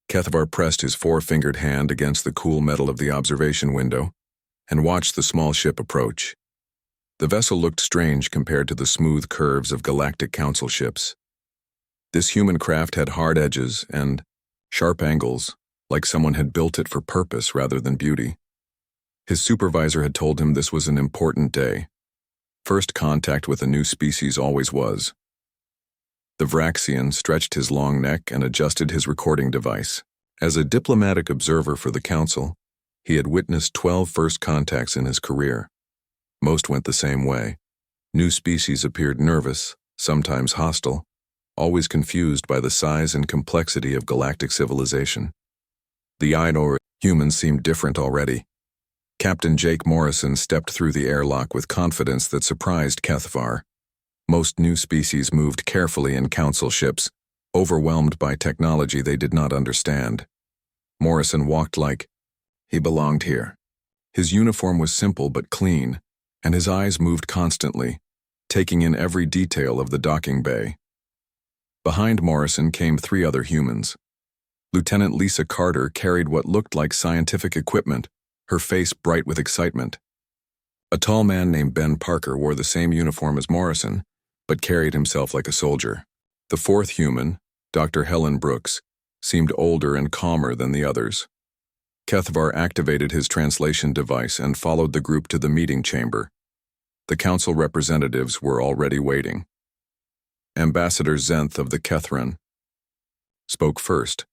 Kethavar pressed his four-fingered hand against the cool metal of the observation window and watched the small ship approach. The vessel looked strange compared to the smooth curves of Galactic Council ships. This human craft had hard edges and sharp angles, like someone had built it for purpose rather than beauty. His supervisor had told him this was an important day. First contact with a new species always was. The Vraxian stretched his long neck and adjusted his recording device. As a diplomatic observer for the Council, he had witnessed 12 first contacts in his career. Most went the same way. New species appeared nervous, sometimes hostile, always confused by the size and complexity of galactic civilization. The Ainur humans seemed different already. Captain Jake Morrison stepped through the airlock with confidence that surprised Kethavar. Most new species moved carefully in Council ships, overwhelmed by technology they did not understand. Morrison walked like he belonged here. His uniform was simple but clean, and his eyes moved constantly, taking in every detail of the docking bay. Behind Morrison came 3 other humans. Lieutenant Lisa Carter carried what looked like scientific equipment, her face bright with excitement. A tall man named Ben Parker wore the same uniform as Morrison, but carried himself like a soldier. The 4th human, Dr. Helen Brooks, seemed older and calmer than the others. Kethavar activated his translation device and followed the group to the meeting chamber. The Council representatives were already waiting. Ambassador Zenth of the Kethran spoke first,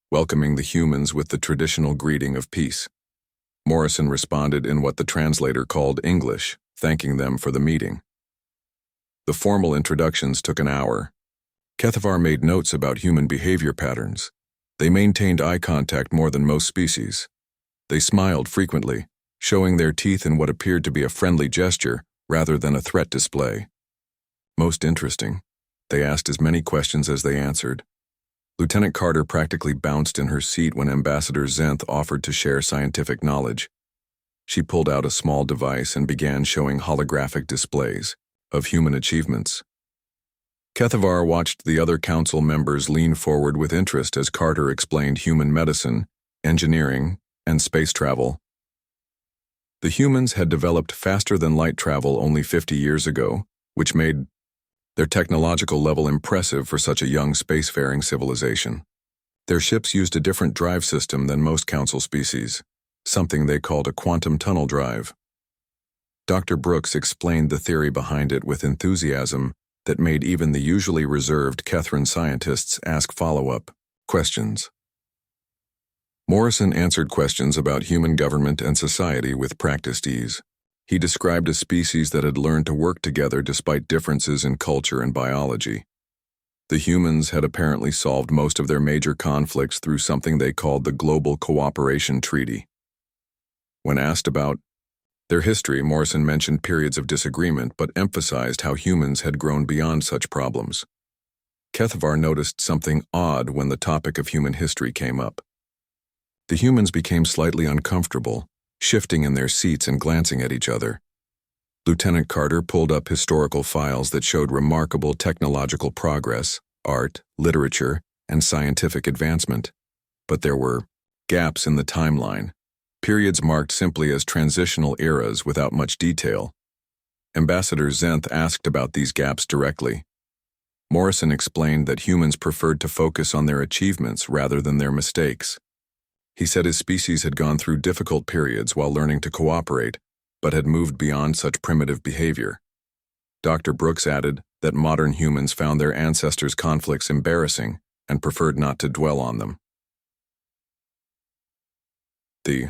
welcoming the humans with the traditional greeting of peace. Morrison responded in what the translator called English, thanking them for the meeting. The formal introductions took an hour. Kethavar made notes about human behavior patterns. They maintained eye contact more than most species. They smiled frequently, showing their teeth in what appeared to be a friendly gesture rather than a threat display. Most interesting, they asked as many questions as they answered. Lieutenant Carter practically bounced in her seat when Ambassador Zenth offered to share scientific knowledge. She pulled out a small device and began showing holographic displays of human achievements. Kethavar watched the other Council members lean forward with interest as Carter explained human medicine, engineering, and space travel. The humans had developed faster-than-light travel only 50 years ago, which made their technological level impressive for such a young spacefaring civilization. Their ships used a different drive system than most Council species, something they called a quantum tunnel drive. Dr. Brooks explained the theory behind it with enthusiasm that made even the usually reserved Kethran scientists ask follow-up questions. Morrison answered questions about human government and society with practiced ease. He described a species that had learned to work together despite differences in culture and biology. The humans had apparently solved most of their major conflicts through something they called the Global Cooperation Treaty. When asked about their history, Morrison mentioned periods of disagreement but emphasized how humans had grown beyond such problems. Kethavar noticed something odd when the topic of human history came up. The humans became slightly uncomfortable, shifting in their seats and glancing at each other. Lieutenant Carter pulled up historical files that showed remarkable technological progress, art, literature, and scientific advancement. But there were gaps in the timeline, periods marked simply as transitional eras without much detail. Ambassador Zenth asked about these gaps directly. Morrison explained that humans preferred to focus on their achievements rather than their mistakes. He said his species had gone through difficult periods while learning to cooperate, but had moved beyond such primitive behavior. Dr. Brooks added that modern humans found their ancestors' conflicts embarrassing and preferred not to dwell on them. The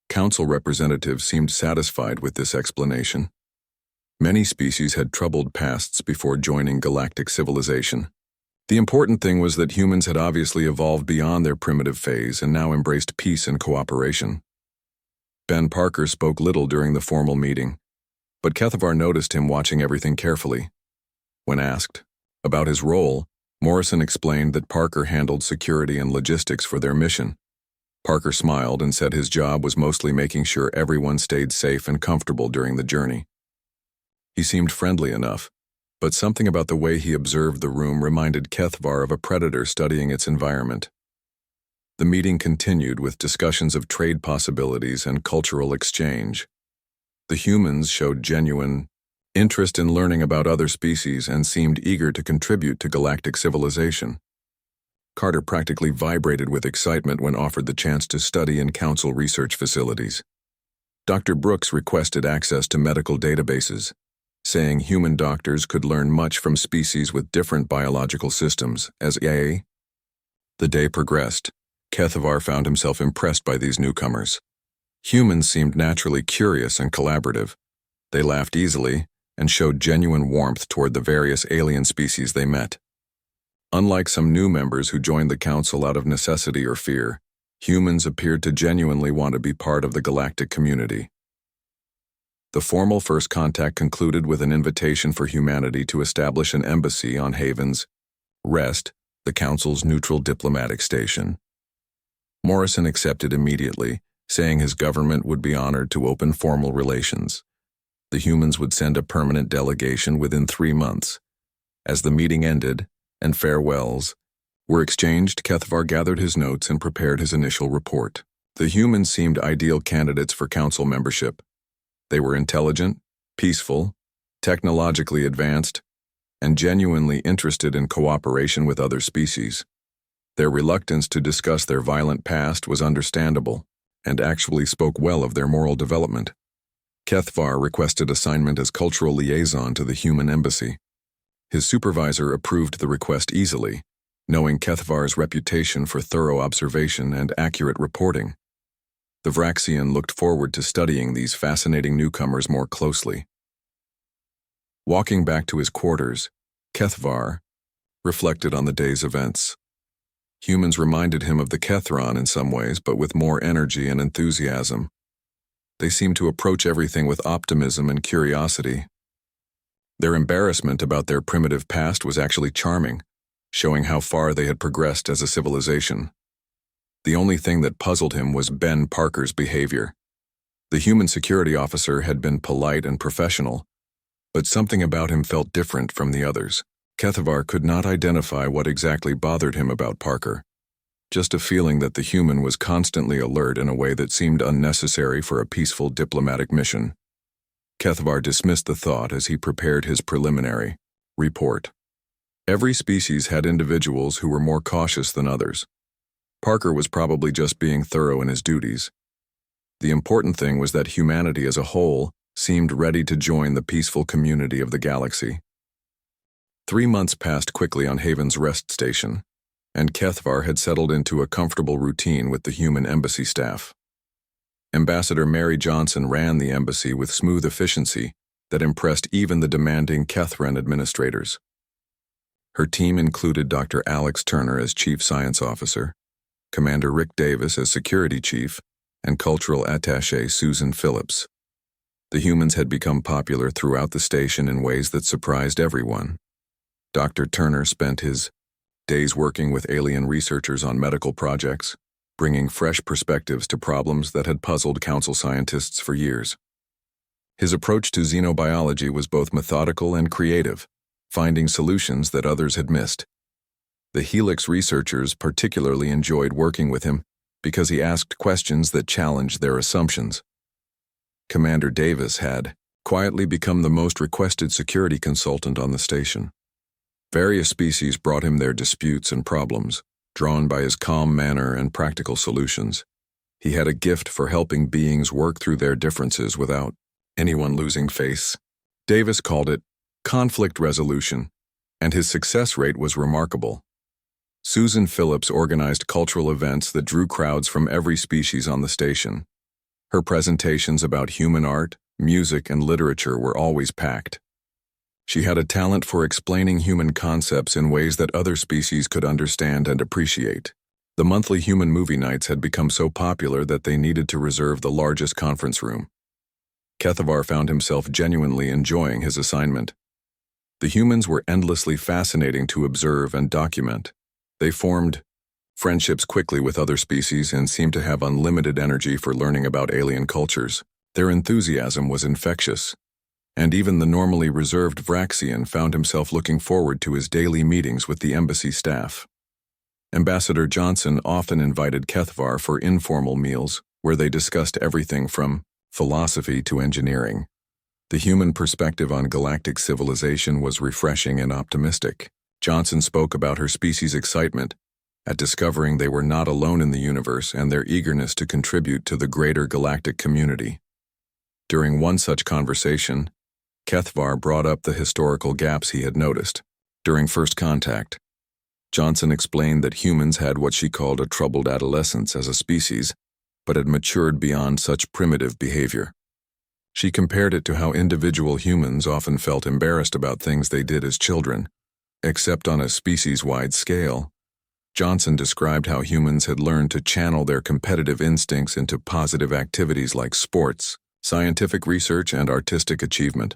Council representatives seemed satisfied with this explanation. Many species had troubled pasts before joining galactic civilization. The important thing was that humans had obviously evolved beyond their primitive phase and now embraced peace and cooperation. Ben Parker spoke little during the formal meeting, but Kethavar noticed him watching everything carefully. When asked about his role, Morrison explained that Parker handled security and logistics for their mission. Parker smiled and said his job was mostly making sure everyone stayed safe and comfortable during the journey. He seemed friendly enough, but something about the way he observed the room reminded Kethavar of a predator studying its environment. The meeting continued with discussions of trade possibilities and cultural exchange. The humans showed genuine interest in learning about other species and seemed eager to contribute to galactic civilization. Carter practically vibrated with excitement when offered the chance to study in council research facilities. Dr. Brooks requested access to medical databases, saying human doctors could learn much from species with different biological systems. The day progressed, Kethavar found himself impressed by these newcomers. Humans seemed naturally curious and collaborative. They laughed easily and showed genuine warmth toward the various alien species they met. Unlike some new members who joined the council out of necessity or fear, humans appeared to genuinely want to be part of the galactic community. The formal first contact concluded with an invitation for humanity to establish an embassy on Haven's Rest, the council's neutral diplomatic station. Morrison accepted immediately, saying his government would be honored to open formal relations. The humans would send a permanent delegation within 3 months. As the meeting ended, and farewells were exchanged, Kethavar gathered his notes and prepared his initial report. The humans seemed ideal candidates for council membership. They were intelligent, peaceful, technologically advanced, and genuinely interested in cooperation with other species. Their reluctance to discuss their violent past was understandable, and actually spoke well of their moral development. Kethavar requested assignment as cultural liaison to the human embassy. His supervisor approved the request easily, knowing Kethavar's reputation for thorough observation and accurate reporting. The Vraxian looked forward to studying these fascinating newcomers more closely. Walking back to his quarters, Kethavar reflected on the day's events. Humans reminded him of the Kethron in some ways, but with more energy and enthusiasm. They seemed to approach everything with optimism and curiosity. Their embarrassment about their primitive past was actually charming, showing how far they had progressed as a civilization. The only thing that puzzled him was Ben Parker's behavior. The human security officer had been polite and professional, but something about him felt different from the others. Kethavar could not identify what exactly bothered him about Parker. Just a feeling that the human was constantly alert in a way that seemed unnecessary for a peaceful diplomatic mission. Kethavar dismissed the thought as he prepared his preliminary report. Every species had individuals who were more cautious than others. Parker was probably just being thorough in his duties. The important thing was that humanity as a whole seemed ready to join the peaceful community of the galaxy. 3 months passed quickly on Haven's Rest station, and Kethavar had settled into a comfortable routine with the human embassy staff. Ambassador Mary Johnson ran the embassy with smooth efficiency that impressed even the demanding Kethran administrators. Her team included Dr. Alex Turner as Chief Science Officer, Commander Rick Davis as Security Chief, and Cultural Attaché Susan Phillips. The humans had become popular throughout the station in ways that surprised everyone. Dr. Turner spent his days working with alien researchers on medical projects, bringing fresh perspectives to problems that had puzzled council scientists for years. His approach to xenobiology was both methodical and creative, finding solutions that others had missed. The Helix researchers particularly enjoyed working with him because he asked questions that challenged their assumptions. Commander Davis had quietly become the most requested security consultant on the station. Various species brought him their disputes and problems, drawn by his calm manner and practical solutions. He had a gift for helping beings work through their differences without anyone losing face. Davis called it conflict resolution, and his success rate was remarkable. Susan Phillips organized cultural events that drew crowds from every species on the station. Her presentations about human art, music, and literature were always packed. She had a talent for explaining human concepts in ways that other species could understand and appreciate. The monthly human movie nights had become so popular that they needed to reserve the largest conference room. Kethavar found himself genuinely enjoying his assignment. The humans were endlessly fascinating to observe and document. They formed friendships quickly with other species and seemed to have unlimited energy for learning about alien cultures. Their enthusiasm was infectious, and even the normally reserved Vraxian found himself looking forward to his daily meetings with the embassy staff. Ambassador Johnson often invited Kethvar for informal meals where they discussed everything from philosophy to engineering. The human perspective on galactic civilization was refreshing and optimistic. Johnson spoke about her species' excitement at discovering they were not alone in the universe and their eagerness to contribute to the greater galactic community. During one such conversation, Kethvar brought up the historical gaps he had noticed. During first contact, Johnson explained that humans had what she called a troubled adolescence as a species, but had matured beyond such primitive behavior. She compared it to how individual humans often felt embarrassed about things they did as children, except on a species-wide scale. Johnson described how humans had learned to channel their competitive instincts into positive activities like sports, scientific research, and artistic achievement.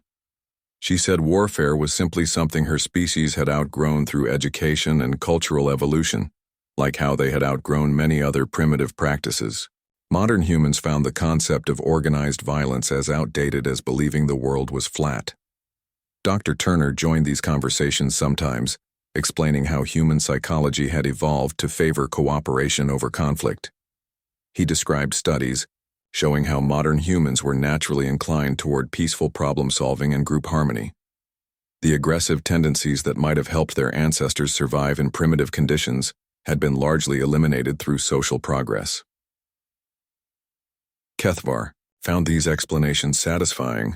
She said warfare was simply something her species had outgrown through education and cultural evolution, like how they had outgrown many other primitive practices. Modern humans found the concept of organized violence as outdated as believing the world was flat. Dr. Turner joined these conversations sometimes, explaining how human psychology had evolved to favor cooperation over conflict. He described studies showing how modern humans were naturally inclined toward peaceful problem-solving and group harmony. The aggressive tendencies that might have helped their ancestors survive in primitive conditions had been largely eliminated through social progress. Kethvar found these explanations satisfying,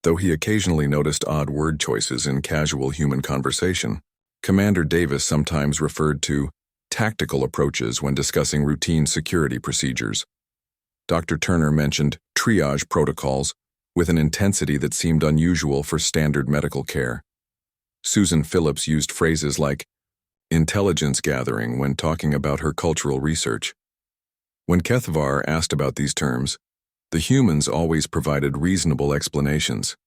though he occasionally noticed odd word choices in casual human conversation. Commander Davis sometimes referred to tactical approaches when discussing routine security procedures. Dr. Turner mentioned triage protocols with an intensity that seemed unusual for standard medical care. Susan Phillips used phrases like intelligence gathering when talking about her cultural research. When Kethvar asked about these terms, the humans always provided reasonable explanations.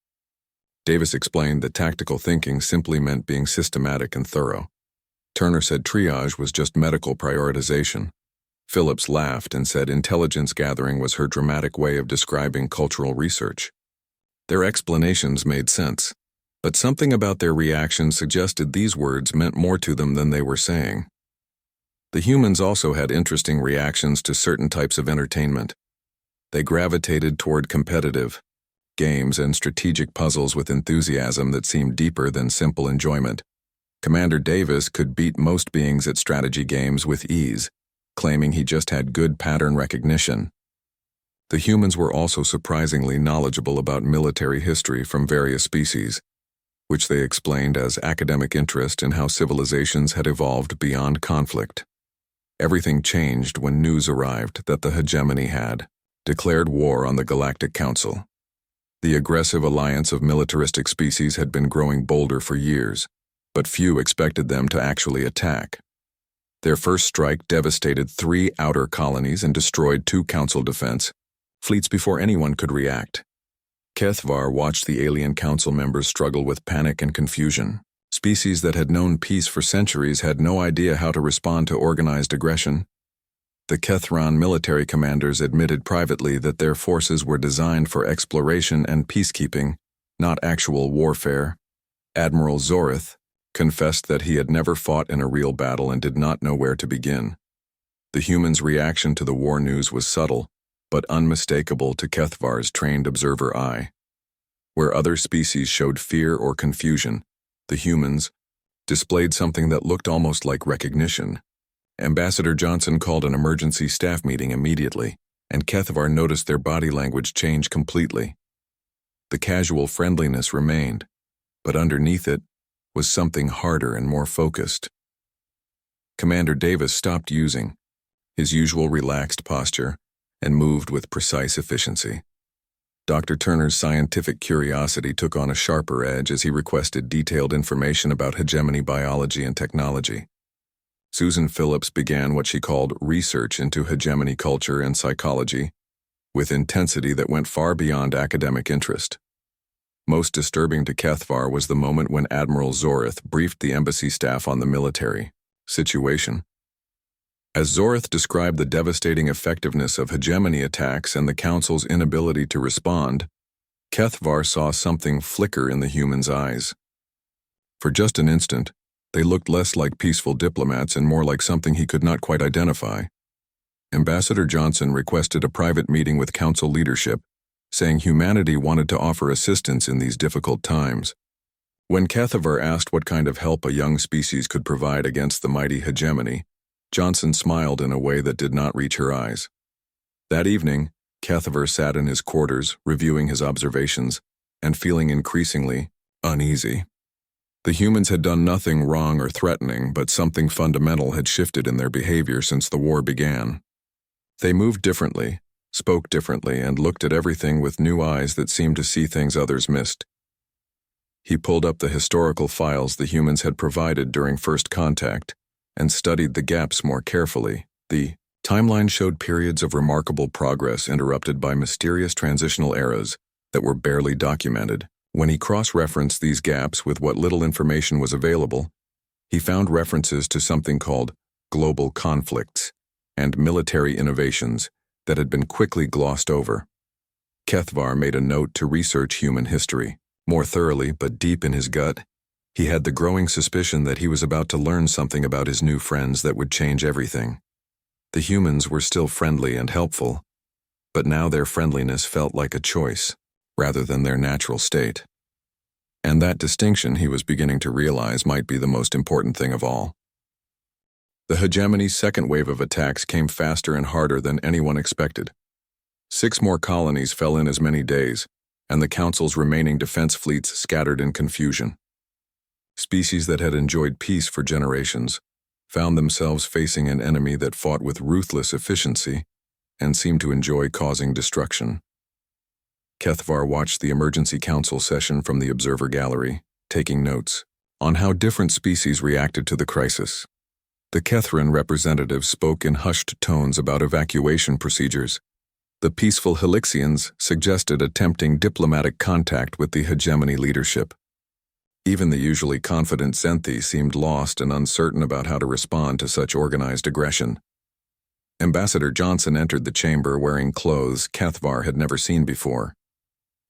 Davis explained that tactical thinking simply meant being systematic and thorough. Turner said triage was just medical prioritization. Phillips laughed and said intelligence gathering was her dramatic way of describing cultural research. Their explanations made sense, but something about their reactions suggested these words meant more to them than they were saying. The humans also had interesting reactions to certain types of entertainment. They gravitated toward competitive games and strategic puzzles with enthusiasm that seemed deeper than simple enjoyment. Commander Davis could beat most beings at strategy games with ease, claiming he just had good pattern recognition. The humans were also surprisingly knowledgeable about military history from various species, which they explained as academic interest in how civilizations had evolved beyond conflict. Everything changed when news arrived that the Hegemony had declared war on the Galactic Council. The aggressive alliance of militaristic species had been growing bolder for years, but few expected them to actually attack. Their first strike devastated 3 outer colonies and destroyed 2 council defense fleets before anyone could react. Kethvar watched the alien council members struggle with panic and confusion. Species that had known peace for centuries had no idea how to respond to organized aggression. The Kethran military commanders admitted privately that their forces were designed for exploration and peacekeeping, not actual warfare. Admiral Zorith confessed that he had never fought in a real battle and did not know where to begin. The humans' reaction to the war news was subtle, but unmistakable to Kethvar's trained observer eye. Where other species showed fear or confusion, the humans displayed something that looked almost like recognition. Ambassador Johnson called an emergency staff meeting immediately, and Kethvar noticed their body language change completely. The casual friendliness remained, but underneath it was something harder and more focused. Commander Davis stopped using his usual relaxed posture and moved with precise efficiency. Dr. Turner's scientific curiosity took on a sharper edge as he requested detailed information about hegemony biology and technology. Susan Phillips began what she called research into hegemony culture and psychology, with intensity that went far beyond academic interest. Most disturbing to Kethvar was the moment when Admiral Zorith briefed the embassy staff on the military situation. As Zorith described the devastating effectiveness of hegemony attacks and the Council's inability to respond, Kethvar saw something flicker in the human's eyes. For just an instant, They looked less like peaceful diplomats and more like something he could not quite identify. Ambassador Johnson requested a private meeting with council leadership, saying humanity wanted to offer assistance in these difficult times. When Cathavar asked what kind of help a young species could provide against the mighty Hegemony, Johnson smiled in a way that did not reach her eyes. That evening, Cathavar sat in his quarters, reviewing his observations, and feeling increasingly uneasy. The humans had done nothing wrong or threatening, but something fundamental had shifted in their behavior since the war began. They moved differently, spoke differently, and looked at everything with new eyes that seemed to see things others missed. He pulled up the historical files the humans had provided during first contact and studied the gaps more carefully. The timeline showed periods of remarkable progress interrupted by mysterious transitional eras that were barely documented. When he cross-referenced these gaps with what little information was available, he found references to something called global conflicts and military innovations that had been quickly glossed over. Cathavar made a note to research human history more thoroughly, but deep in his gut, he had the growing suspicion that he was about to learn something about his new friends that would change everything. The humans were still friendly and helpful, but now their friendliness felt like a choice, rather than their natural state. And that distinction, he was beginning to realize, might be the most important thing of all. The Hegemony's second wave of attacks came faster and harder than anyone expected. 6 more colonies fell in as many days, and the Council's remaining defense fleets scattered in confusion. Species that had enjoyed peace for generations found themselves facing an enemy that fought with ruthless efficiency and seemed to enjoy causing destruction. Cathavar watched the emergency council session from the observer gallery, taking notes on how different species reacted to the crisis. The Kethran representatives spoke in hushed tones about evacuation procedures. The peaceful Helixians suggested attempting diplomatic contact with the Hegemony leadership. Even the usually confident Zenthi seemed lost and uncertain about how to respond to such organized aggression. Ambassador Johnson entered the chamber wearing clothes Cathavar had never seen before.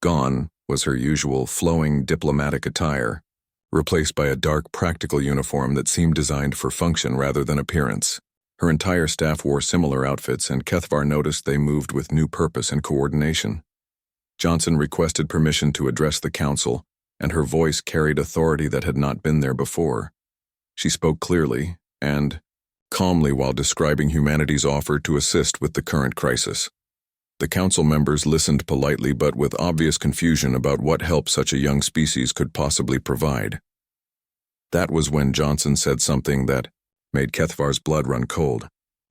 Gone was her usual flowing diplomatic attire, replaced by a dark practical uniform that seemed designed for function rather than appearance. Her entire staff wore similar outfits, and Cathavar noticed they moved with new purpose and coordination. Johnson requested permission to address the council, and her voice carried authority that had not been there before. She spoke clearly and calmly while describing humanity's offer to assist with the current crisis. The council members listened politely but with obvious confusion about what help such a young species could possibly provide. That was when Johnson said something that made Cathavar's blood run cold.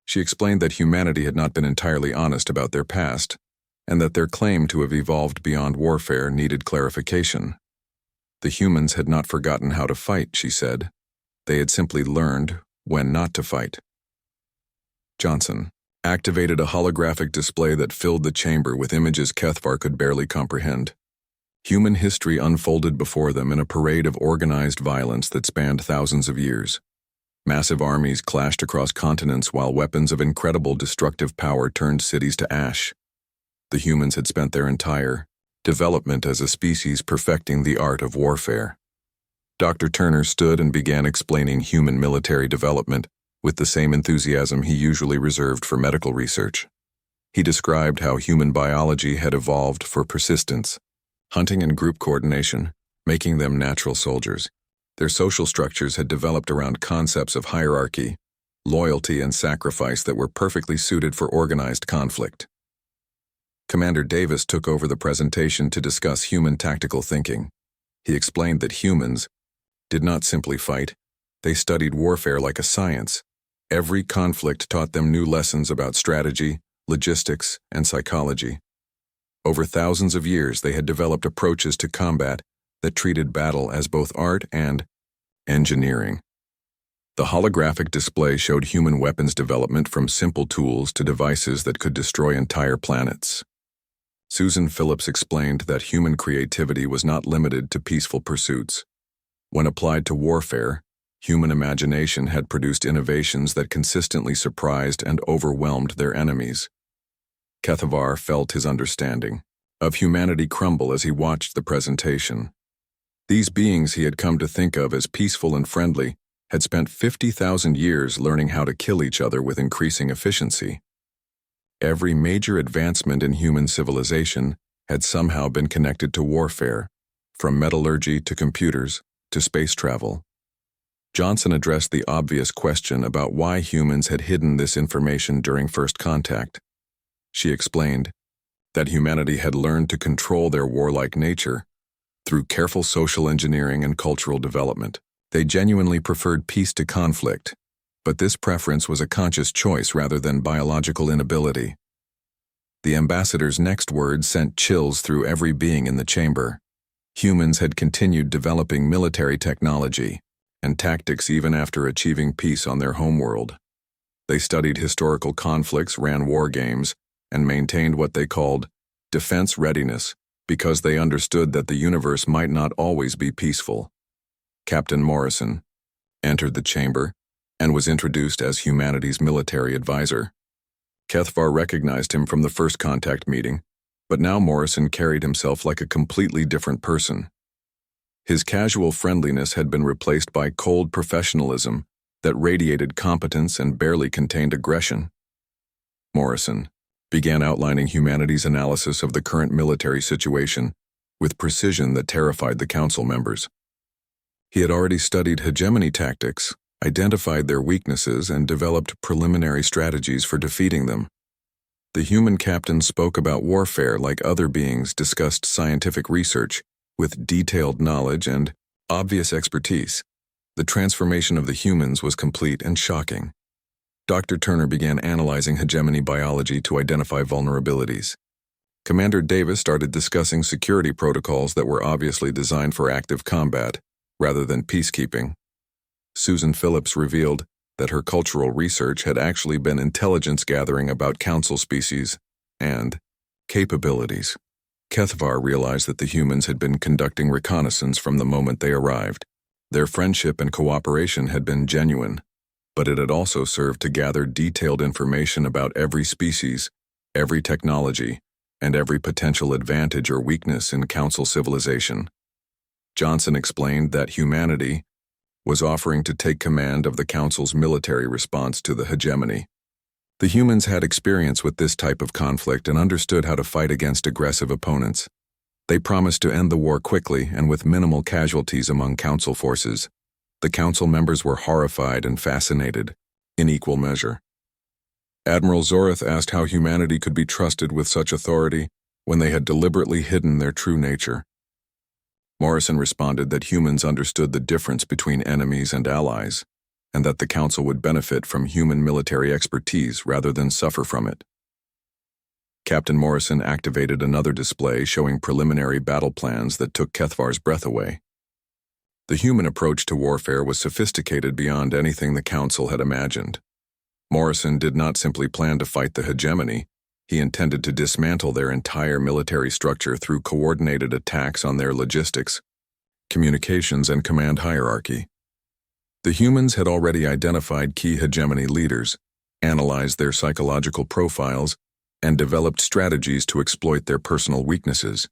She explained that humanity had not been entirely honest about their past, and that their claim to have evolved beyond warfare needed clarification. The humans had not forgotten how to fight, she said. They had simply learned when not to fight. Johnson activated a holographic display that filled the chamber with images Cathavar could barely comprehend. Human history unfolded before them in a parade of organized violence that spanned thousands of years. Massive armies clashed across continents while weapons of incredible destructive power turned cities to ash. The humans had spent their entire development as a species perfecting the art of warfare. Dr. Turner stood and began explaining human military development with the same enthusiasm he usually reserved for medical research. He described how human biology had evolved for persistence, hunting and group coordination, making them natural soldiers. Their social structures had developed around concepts of hierarchy, loyalty, and sacrifice that were perfectly suited for organized conflict. Commander Davis took over the presentation to discuss human tactical thinking. He explained that humans did not simply fight, they studied warfare like a science. Every conflict taught them new lessons about strategy, logistics, and psychology. Over thousands of years, they had developed approaches to combat that treated battle as both art and engineering. The holographic display showed human weapons development from simple tools to devices that could destroy entire planets. Susan Phillips explained that human creativity was not limited to peaceful pursuits. When applied to warfare, human imagination had produced innovations that consistently surprised and overwhelmed their enemies. Cathavar felt his understanding of humanity crumble as he watched the presentation. These beings he had come to think of as peaceful and friendly had spent 50,000 years learning how to kill each other with increasing efficiency. Every major advancement in human civilization had somehow been connected to warfare, from metallurgy to computers to space travel. Johnson addressed the obvious question about why humans had hidden this information during first contact. She explained that humanity had learned to control their warlike nature through careful social engineering and cultural development. They genuinely preferred peace to conflict, but this preference was a conscious choice rather than biological inability. The ambassador's next words sent chills through every being in the chamber. Humans had continued developing military technology and tactics even after achieving peace on their homeworld. They studied historical conflicts, ran war games, and maintained what they called defense readiness because they understood that the universe might not always be peaceful. Captain Morrison entered the chamber and was introduced as humanity's military advisor. Kethvar recognized him from the first contact meeting, but now Morrison carried himself like a completely different person. His casual friendliness had been replaced by cold professionalism that radiated competence and barely contained aggression. Morrison began outlining humanity's analysis of the current military situation with precision that terrified the council members. He had already studied hegemony tactics, identified their weaknesses, and developed preliminary strategies for defeating them. The human captain spoke about warfare like other beings discussed scientific research with detailed knowledge and obvious expertise. The transformation of the humans was complete and shocking. Dr. Turner began analyzing hegemony biology to identify vulnerabilities. Commander Davis started discussing security protocols that were obviously designed for active combat rather than peacekeeping. Susan Phillips revealed that her cultural research had actually been intelligence gathering about council species and capabilities. Kethvar realized that the humans had been conducting reconnaissance from the moment they arrived. Their friendship and cooperation had been genuine, but it had also served to gather detailed information about every species, every technology, and every potential advantage or weakness in council civilization. Johnson explained that humanity was offering to take command of the council's military response to the hegemony. The humans had experience with this type of conflict and understood how to fight against aggressive opponents. They promised to end the war quickly and with minimal casualties among council forces. The council members were horrified and fascinated, in equal measure. Admiral Zorith asked how humanity could be trusted with such authority when they had deliberately hidden their true nature. Morrison responded that humans understood the difference between enemies and allies, and that the council would benefit from human military expertise rather than suffer from it. Captain Morrison activated another display showing preliminary battle plans that took Kethvar's breath away. The human approach to warfare was sophisticated beyond anything the council had imagined. Morrison did not simply plan to fight the hegemony. He intended to dismantle their entire military structure through coordinated attacks on their logistics, communications, and command hierarchy. The humans had already identified key hegemony leaders, analyzed their psychological profiles, and developed strategies to exploit their personal weaknesses.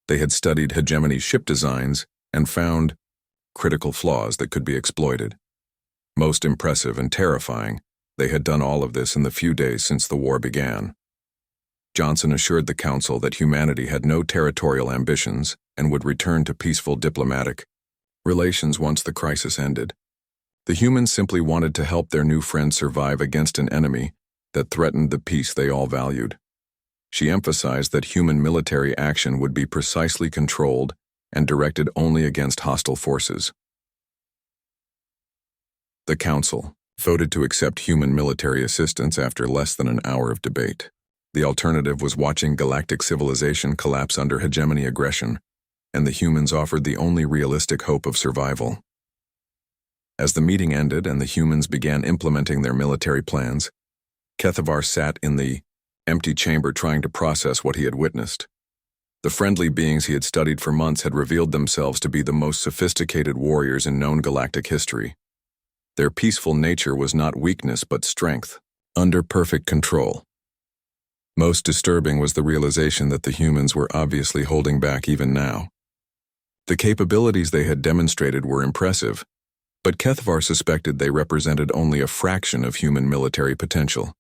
They had studied hegemony ship designs and found critical flaws that could be exploited. Most impressive and terrifying, they had done all of this in the few days since the war began. Johnson assured the council that humanity had no territorial ambitions and would return to peaceful diplomatic relations once the crisis ended. The humans simply wanted to help their new friend survive against an enemy that threatened the peace they all valued. She emphasized that human military action would be precisely controlled and directed only against hostile forces. The council voted to accept human military assistance after less than an hour of debate. The alternative was watching galactic civilization collapse under hegemony aggression, and the humans offered the only realistic hope of survival. As the meeting ended and the humans began implementing their military plans, Kethvar sat in the empty chamber trying to process what he had witnessed. The friendly beings he had studied for months had revealed themselves to be the most sophisticated warriors in known galactic history. Their peaceful nature was not weakness but strength, under perfect control. Most disturbing was the realization that the humans were obviously holding back even now. The capabilities they had demonstrated were impressive, But Kethvar suspected they represented only a fraction of human military potential.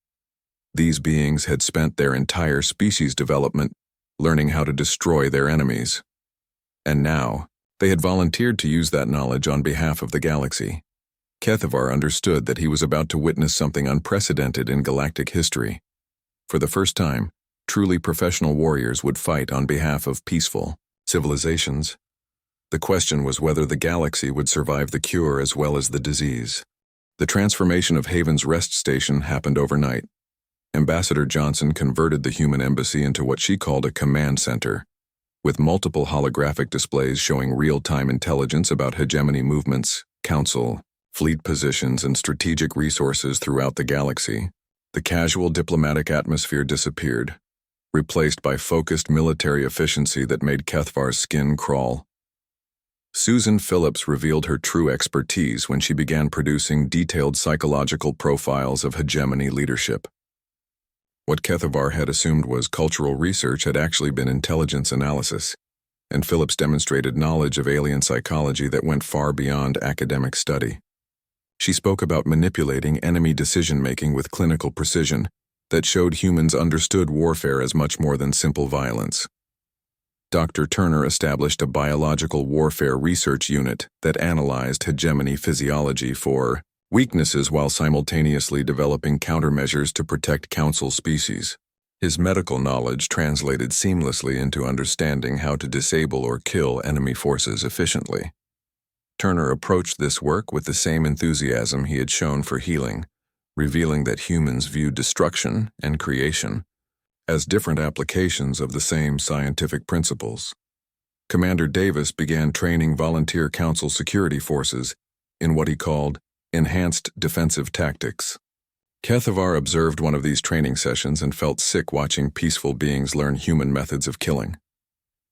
These beings had spent their entire species development learning how to destroy their enemies. And now, they had volunteered to use that knowledge on behalf of the galaxy. Kethvar understood that he was about to witness something unprecedented in galactic history. For the first time, truly professional warriors would fight on behalf of peaceful civilizations. The question was whether the galaxy would survive the cure as well as the disease. The transformation of Haven's rest station happened overnight. Ambassador Johnson converted the human embassy into what she called a command center, with multiple holographic displays showing real-time intelligence about hegemony movements, council, fleet positions, and strategic resources throughout the galaxy. The casual diplomatic atmosphere disappeared, replaced by focused military efficiency that made Kethvar's skin crawl. Susan Phillips revealed her true expertise when she began producing detailed psychological profiles of hegemony leadership. What Kethvar had assumed was cultural research had actually been intelligence analysis, and Phillips demonstrated knowledge of alien psychology that went far beyond academic study. She spoke about manipulating enemy decision-making with clinical precision that showed humans understood warfare as much more than simple violence. Dr. Turner established a biological warfare research unit that analyzed hegemony physiology for weaknesses while simultaneously developing countermeasures to protect council species. His medical knowledge translated seamlessly into understanding how to disable or kill enemy forces efficiently. Turner approached this work with the same enthusiasm he had shown for healing, revealing that humans viewed destruction and creation as different applications of the same scientific principles. Commander Davis began training volunteer council security forces in what he called enhanced defensive tactics. Kethvar observed one of these training sessions and felt sick watching peaceful beings learn human methods of killing.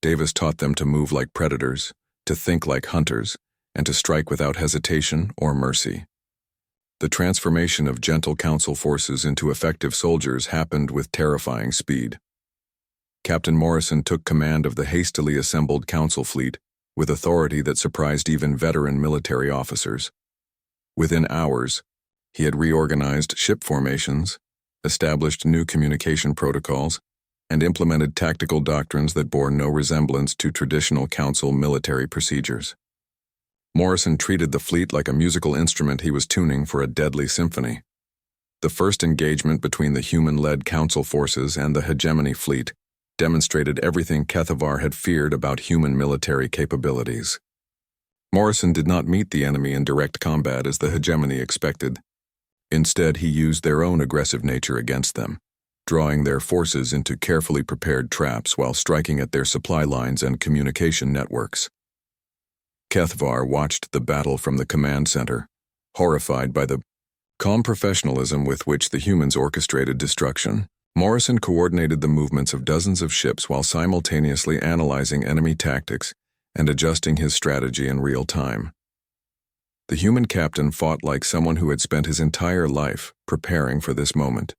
Davis taught them to move like predators, to think like hunters, and to strike without hesitation or mercy. The transformation of gentle council forces into effective soldiers happened with terrifying speed. Captain Morrison took command of the hastily assembled council fleet with authority that surprised even veteran military officers. Within hours, he had reorganized ship formations, established new communication protocols, and implemented tactical doctrines that bore no resemblance to traditional council military procedures. Morrison treated the fleet like a musical instrument he was tuning for a deadly symphony. The first engagement between the human-led council forces and the hegemony fleet demonstrated everything Kethvar had feared about human military capabilities. Morrison did not meet the enemy in direct combat as the hegemony expected. Instead, he used their own aggressive nature against them, drawing their forces into carefully prepared traps while striking at their supply lines and communication networks. Kethvar watched the battle from the command center, horrified by the calm professionalism with which the humans orchestrated destruction. Morrison coordinated the movements of dozens of ships while simultaneously analyzing enemy tactics and adjusting his strategy in real time. The human captain fought like someone who had spent his entire life preparing for this moment.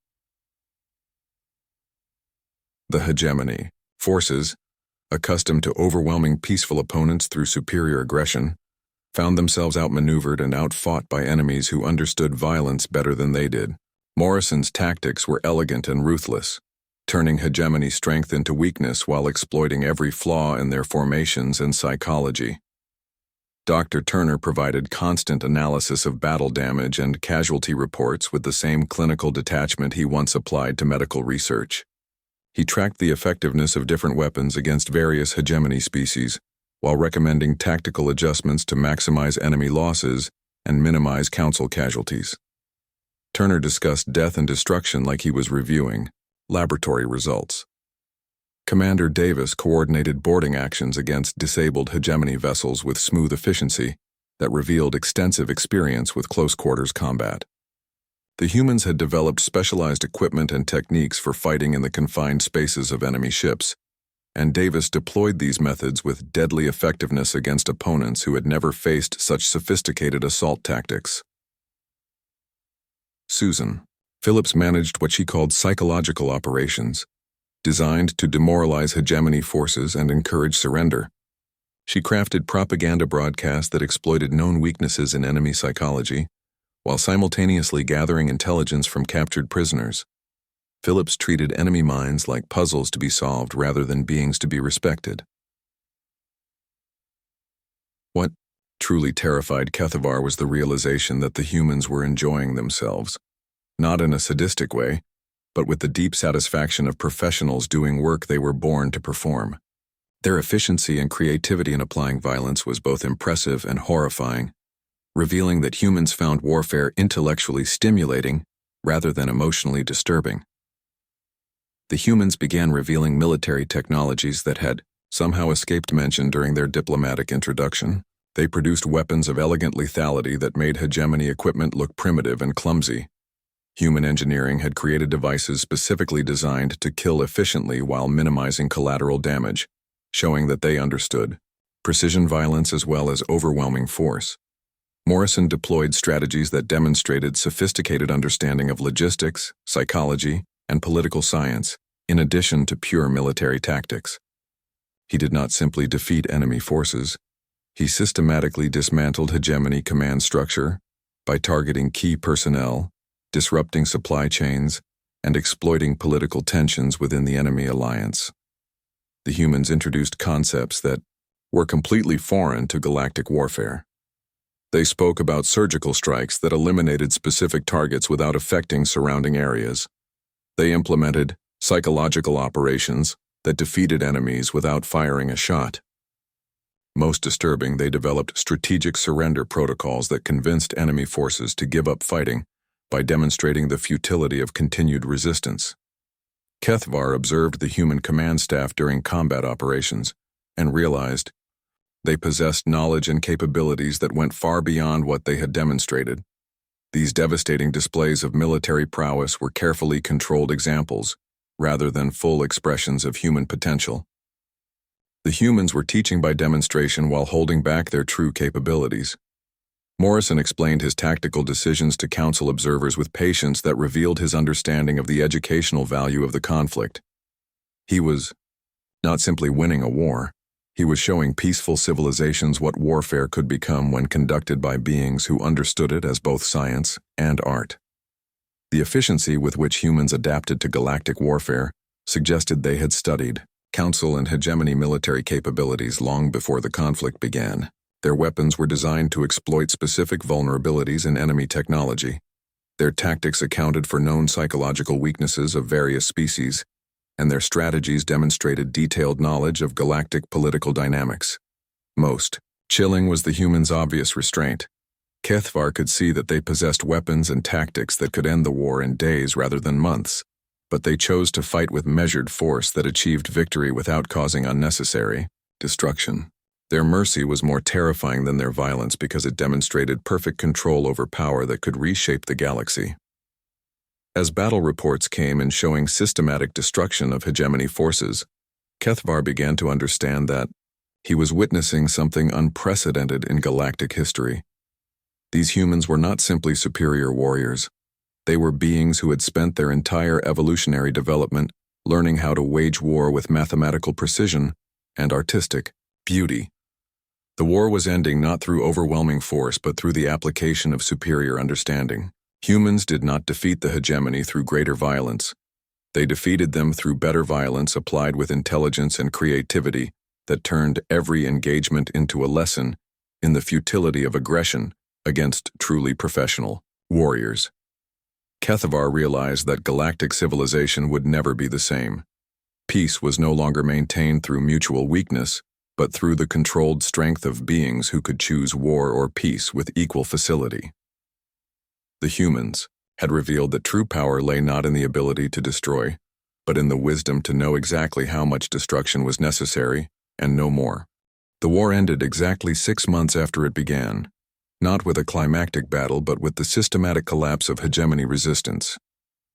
The hegemony forces, accustomed to overwhelming peaceful opponents through superior aggression, found themselves outmaneuvered and outfought by enemies who understood violence better than they did. Morrison's tactics were elegant and ruthless, turning hegemony strength into weakness while exploiting every flaw in their formations and psychology. Dr. Turner provided constant analysis of battle damage and casualty reports with the same clinical detachment he once applied to medical research. He tracked the effectiveness of different weapons against various hegemony species, while recommending tactical adjustments to maximize enemy losses and minimize council casualties. Turner discussed death and destruction like he was reviewing laboratory results. Commander Davis coordinated boarding actions against disabled hegemony vessels with smooth efficiency that revealed extensive experience with close-quarters combat. The humans had developed specialized equipment and techniques for fighting in the confined spaces of enemy ships, and Davis deployed these methods with deadly effectiveness against opponents who had never faced such sophisticated assault tactics. Susan Phillips managed what she called psychological operations, designed to demoralize hegemony forces and encourage surrender. She crafted propaganda broadcasts that exploited known weaknesses in enemy psychology, while simultaneously gathering intelligence from captured prisoners. Phillips treated enemy minds like puzzles to be solved rather than beings to be respected. What truly terrified Kethavar was the realization that the humans were enjoying themselves, not in a sadistic way, but with the deep satisfaction of professionals doing work they were born to perform. Their efficiency and creativity in applying violence was both impressive and horrifying, revealing that humans found warfare intellectually stimulating rather than emotionally disturbing. The humans began revealing military technologies that had somehow escaped mention during their diplomatic introduction. They produced weapons of elegant lethality that made hegemony equipment look primitive and clumsy. Human engineering had created devices specifically designed to kill efficiently while minimizing collateral damage, showing that they understood precision violence as well as overwhelming force. Morrison deployed strategies that demonstrated sophisticated understanding of logistics, psychology, and political science, in addition to pure military tactics. He did not simply defeat enemy forces. He systematically dismantled hegemony command structure by targeting key personnel, disrupting supply chains, and exploiting political tensions within the enemy alliance. The humans introduced concepts that were completely foreign to galactic warfare. They spoke about surgical strikes that eliminated specific targets without affecting surrounding areas. They implemented psychological operations that defeated enemies without firing a shot. Most disturbing, they developed strategic surrender protocols that convinced enemy forces to give up fighting by demonstrating the futility of continued resistance. Kethavar observed the human command staff during combat operations and realized they possessed knowledge and capabilities that went far beyond what they had demonstrated. These devastating displays of military prowess were carefully controlled examples, rather than full expressions of human potential. The humans were teaching by demonstration while holding back their true capabilities. Morrison explained his tactical decisions to counsel observers with patience that revealed his understanding of the educational value of the conflict. He was not simply winning a war, he was showing peaceful civilizations what warfare could become when conducted by beings who understood it as both science and art. The efficiency with which humans adapted to galactic warfare suggested they had studied council and hegemony military capabilities long before the conflict began. Their weapons were designed to exploit specific vulnerabilities in enemy technology. Their tactics accounted for known psychological weaknesses of various species, and their strategies demonstrated detailed knowledge of galactic political dynamics. Most chilling was the humans' obvious restraint. Kethavar could see that they possessed weapons and tactics that could end the war in days rather than months, but they chose to fight with measured force that achieved victory without causing unnecessary destruction. Their mercy was more terrifying than their violence because it demonstrated perfect control over power that could reshape the galaxy. As battle reports came in showing systematic destruction of hegemony forces, Kethavar began to understand that he was witnessing something unprecedented in galactic history. These humans were not simply superior warriors. They were beings who had spent their entire evolutionary development learning how to wage war with mathematical precision and artistic beauty. The war was ending not through overwhelming force but through the application of superior understanding. Humans did not defeat the hegemony through greater violence. They defeated them through better violence applied with intelligence and creativity that turned every engagement into a lesson in the futility of aggression against truly professional warriors. Kethavar realized that galactic civilization would never be the same. Peace was no longer maintained through mutual weakness, but through the controlled strength of beings who could choose war or peace with equal facility. The humans had revealed that true power lay not in the ability to destroy, but in the wisdom to know exactly how much destruction was necessary and no more. The war ended exactly 6 months after it began, not with a climactic battle but with the systematic collapse of hegemony resistance.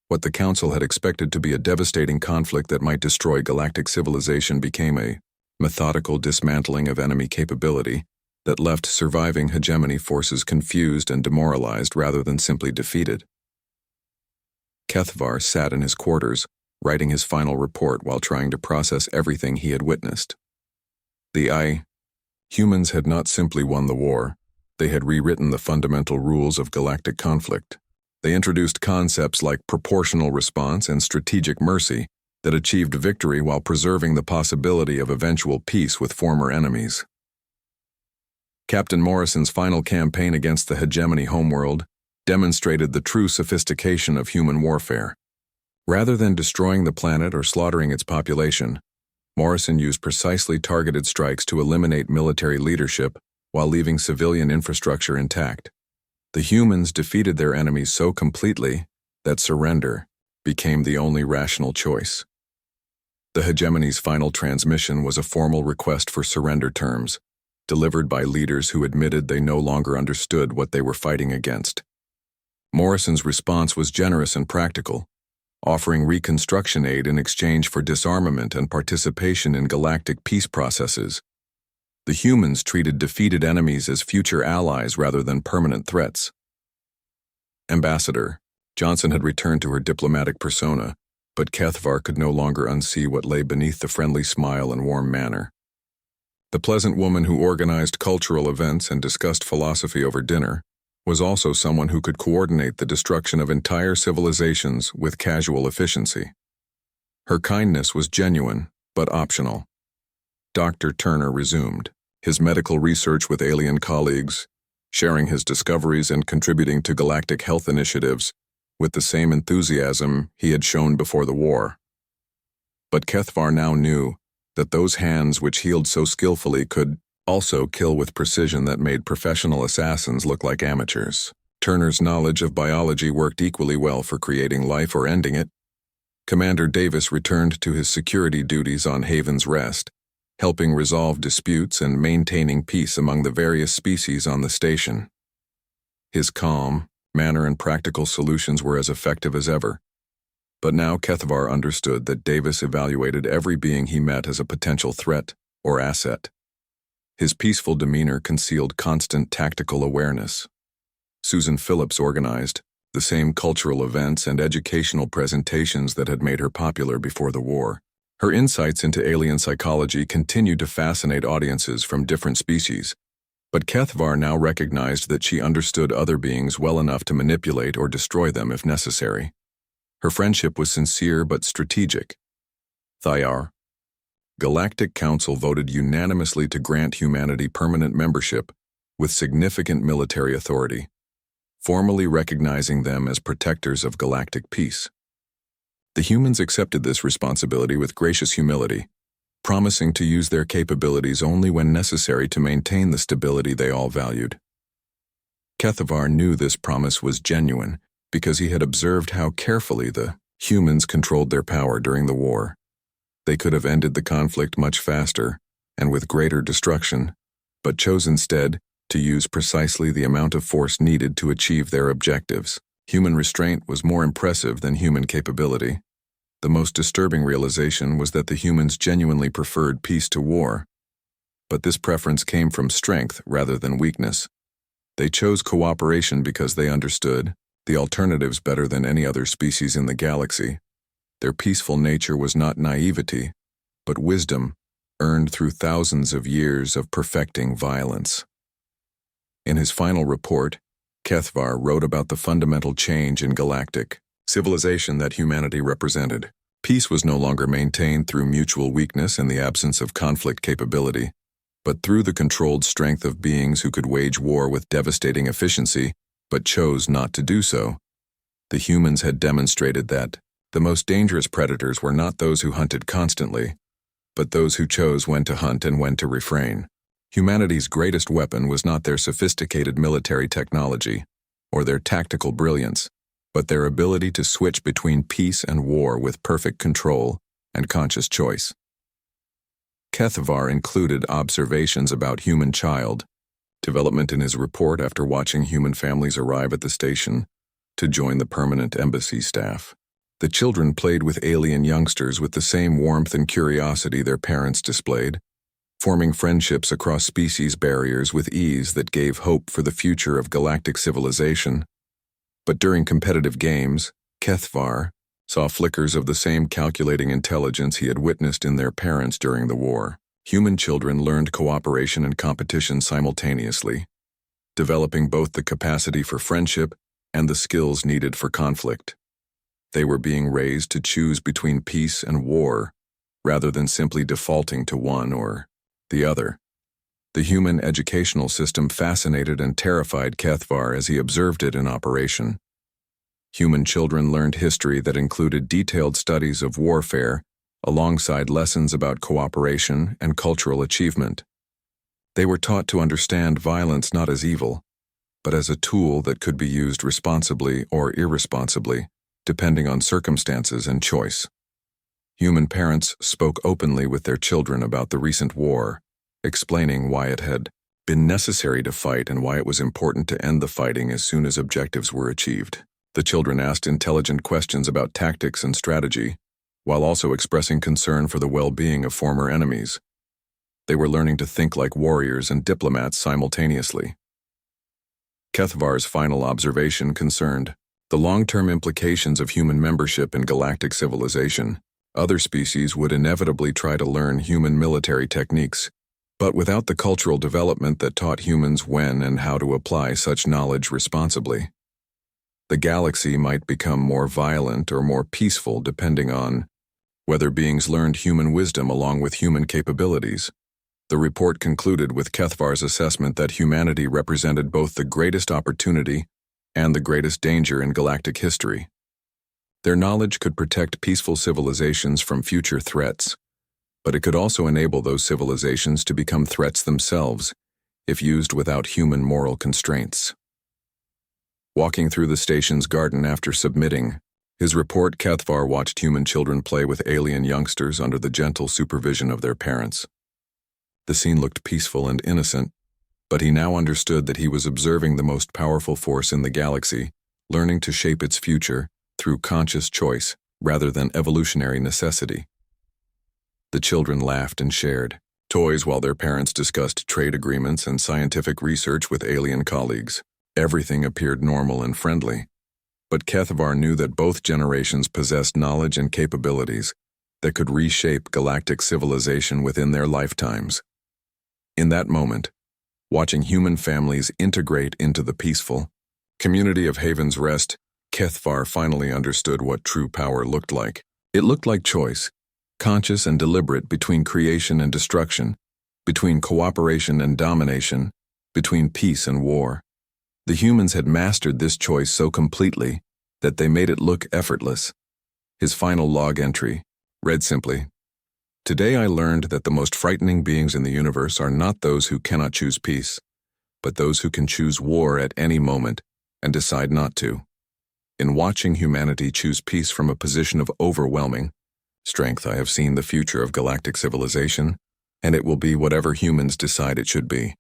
What the Council had expected to be a devastating conflict that might destroy galactic civilization became a methodical dismantling of enemy capability that left surviving hegemony forces confused and demoralized rather than simply defeated. Kethavar sat in his quarters, writing his final report while trying to process everything he had witnessed. Humans had not simply won the war, they had rewritten the fundamental rules of galactic conflict. They introduced concepts like proportional response and strategic mercy that achieved victory while preserving the possibility of eventual peace with former enemies. Captain Morrison's final campaign against the Hegemony homeworld demonstrated the true sophistication of human warfare. Rather than destroying the planet or slaughtering its population, Morrison used precisely targeted strikes to eliminate military leadership while leaving civilian infrastructure intact. The humans defeated their enemies so completely that surrender became the only rational choice. The Hegemony's final transmission was a formal request for surrender terms, delivered by leaders who admitted they no longer understood what they were fighting against. Morrison's response was generous and practical, offering reconstruction aid in exchange for disarmament and participation in galactic peace processes. The humans treated defeated enemies as future allies rather than permanent threats. Ambassador Johnson had returned to her diplomatic persona, but Kethvar could no longer unsee what lay beneath the friendly smile and warm manner. The pleasant woman who organized cultural events and discussed philosophy over dinner was also someone who could coordinate the destruction of entire civilizations with casual efficiency. Her kindness was genuine, but optional. Dr. Turner resumed his medical research with alien colleagues, sharing his discoveries and contributing to galactic health initiatives with the same enthusiasm he had shown before the war. But Kethvar now knew that those hands which healed so skillfully could also kill with precision that made professional assassins look like amateurs. Turner's knowledge of biology worked equally well for creating life or ending it. Commander Davis returned to his security duties on Haven's Rest, helping resolve disputes and maintaining peace among the various species on the station. His calm manner and practical solutions were as effective as ever. But now Kethvar understood that Davis evaluated every being he met as a potential threat or asset. His peaceful demeanor concealed constant tactical awareness. Susan Phillips organized the same cultural events and educational presentations that had made her popular before the war. Her insights into alien psychology continued to fascinate audiences from different species, but Kethvar now recognized that she understood other beings well enough to manipulate or destroy them if necessary. Her friendship was sincere but strategic. Thayar. Galactic Council voted unanimously to grant humanity permanent membership with significant military authority, formally recognizing them as protectors of galactic peace. The humans accepted this responsibility with gracious humility, promising to use their capabilities only when necessary to maintain the stability they all valued. Kethvar knew this promise was genuine because he had observed how carefully the humans controlled their power during the war. They could have ended the conflict much faster and with greater destruction, but chose instead to use precisely the amount of force needed to achieve their objectives. Human restraint was more impressive than human capability. The most disturbing realization was that the humans genuinely preferred peace to war, but this preference came from strength rather than weakness. They chose cooperation because they understood the alternatives better than any other species in the galaxy. Their peaceful nature was not naivety, but wisdom earned through thousands of years of perfecting violence. In his final report, Kethvar wrote about the fundamental change in galactic civilization that humanity represented. Peace was no longer maintained through mutual weakness and the absence of conflict capability, but through the controlled strength of beings who could wage war with devastating efficiency, but chose not to do so. The humans had demonstrated that the most dangerous predators were not those who hunted constantly, but those who chose when to hunt and when to refrain. Humanity's greatest weapon was not their sophisticated military technology or their tactical brilliance, but their ability to switch between peace and war with perfect control and conscious choice. Kethvar included observations about human child development in his report after watching human families arrive at the station to join the permanent embassy staff. The children played with alien youngsters with the same warmth and curiosity their parents displayed, forming friendships across species barriers with ease that gave hope for the future of galactic civilization. But during competitive games, Kethvar saw flickers of the same calculating intelligence he had witnessed in their parents during the war. Human children learned cooperation and competition simultaneously, developing both the capacity for friendship and the skills needed for conflict. They were being raised to choose between peace and war, rather than simply defaulting to one or the other. The human educational system fascinated and terrified Kethvar as he observed it in operation. Human children learned history that included detailed studies of warfare, alongside lessons about cooperation and cultural achievement. They were taught to understand violence not as evil, but as a tool that could be used responsibly or irresponsibly, depending on circumstances and choice. Human parents spoke openly with their children about the recent war, explaining why it had been necessary to fight and why it was important to end the fighting as soon as objectives were achieved. The children asked intelligent questions about tactics and strategy, while also expressing concern for the well-being of former enemies. They were learning to think like warriors and diplomats simultaneously. Kethvar's final observation concerned the long-term implications of human membership in galactic civilization. Other species would inevitably try to learn human military techniques, but without the cultural development that taught humans when and how to apply such knowledge responsibly. The galaxy might become more violent or more peaceful depending on whether beings learned human wisdom along with human capabilities. The report concluded with Kethvar's assessment that humanity represented both the greatest opportunity and the greatest danger in galactic history. Their knowledge could protect peaceful civilizations from future threats, but it could also enable those civilizations to become threats themselves if used without human moral constraints. Walking through the station's garden after submitting his report, Kethvar watched human children play with alien youngsters under the gentle supervision of their parents. The scene looked peaceful and innocent, but he now understood that he was observing the most powerful force in the galaxy, learning to shape its future through conscious choice rather than evolutionary necessity. The children laughed and shared toys while their parents discussed trade agreements and scientific research with alien colleagues. Everything appeared normal and friendly, but Kethvar knew that both generations possessed knowledge and capabilities that could reshape galactic civilization within their lifetimes. In that moment, watching human families integrate into the peaceful community of Haven's Rest, Kethvar finally understood what true power looked like. It looked like choice, conscious and deliberate, between creation and destruction, between cooperation and domination, between peace and war. The humans had mastered this choice so completely that they made it look effortless. His final log entry read simply, "Today I learned that the most frightening beings in the universe are not those who cannot choose peace, but those who can choose war at any moment and decide not to. In watching humanity choose peace from a position of overwhelming strength, I have seen the future of galactic civilization, and it will be whatever humans decide it should be."